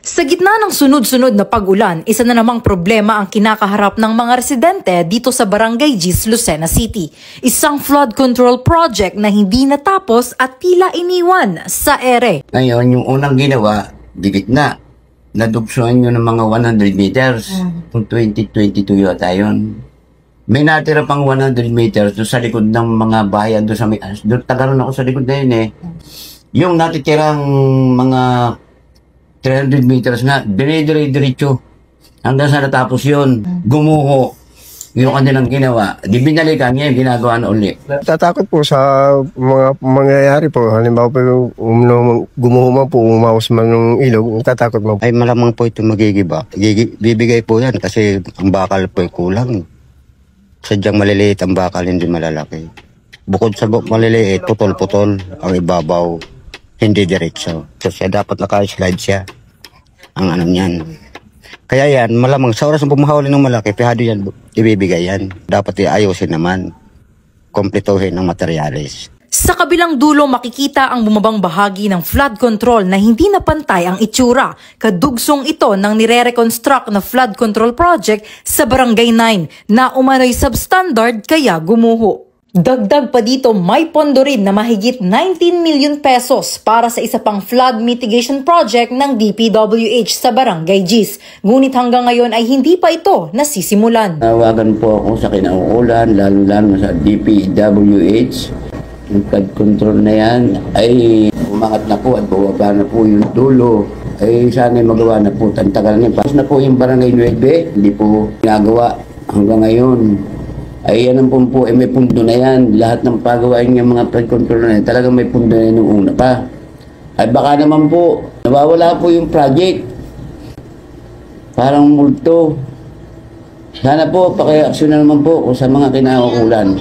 Sa gitna ng sunod-sunod na pag-ulan, isa na namang problema ang kinakaharap ng mga residente dito sa Barangay Gis, Lucena City. Isang flood control project na hindi natapos at tila iniwan sa ere. Ngayon, yung unang ginawa, dikit na. Nadugsuhan nyo ng mga 100 meters. Kung 2022 yata yun. May natira pang 100 meters doon sa likod ng mga bayan. Doon sa may, doon tagaroon ako sa likod na yun eh. Yung natitirang mga 300 meters na, dire-diretso. Hanggang sa natapos yun, gumuho yung kanilang ginawa. Di binalikan niya, ginagawa na uli. Tatakot po sa mga mangyayari po. Halimbawa po yung gumuho man po, umawas man ng ilog, tatakot mo. Ay malamang po ito magigiba. Bibigay po yan kasi ang bakal po ay kulang. Sadyang maliliit ang bakal, hindi malalaki. Bukod sa maliliit, putol-putol ang ibabaw. Hindi diretso. So siya dapat naka-slide siya. Ang ano niyan. Kaya yan, malamang sa oras ng bumahawali ng malaki, pihado yan, ibibigay yan. Dapat iayusin naman. Kompletuhin ng materyales. Sa kabilang dulo makikita ang bumabang bahagi ng flood control na hindi napantay ang itsura. Kadugsong ito ng nire-reconstruct na flood control project sa Barangay 9 na umano'y substandard kaya gumuho. Dagdag pa dito, may pondo rin na mahigit 19 million pesos para sa isa pang flood mitigation project ng DPWH sa Barangay Gis. Ngunit hanggang ngayon ay hindi pa ito nasisimulan. Nawagan po ako sa kinauulan, lalo-lalo sa DPWH. Yung flood control na yan ay umangat na po at bumaba na po yung dulo. Ay sana magawa na po, tantagal niya. Tapos na po yung Barangay 9, hindi po ginagawa hanggang ngayon. Ay yan ang po, may pundo na yan. Lahat ng pagawain niya mga flood control na yan, talagang may pundo na yan nung una pa. Ay baka naman po, nawawala po yung project. Parang multo. Sana po, pakiaksyon na naman po sa mga kinauulan.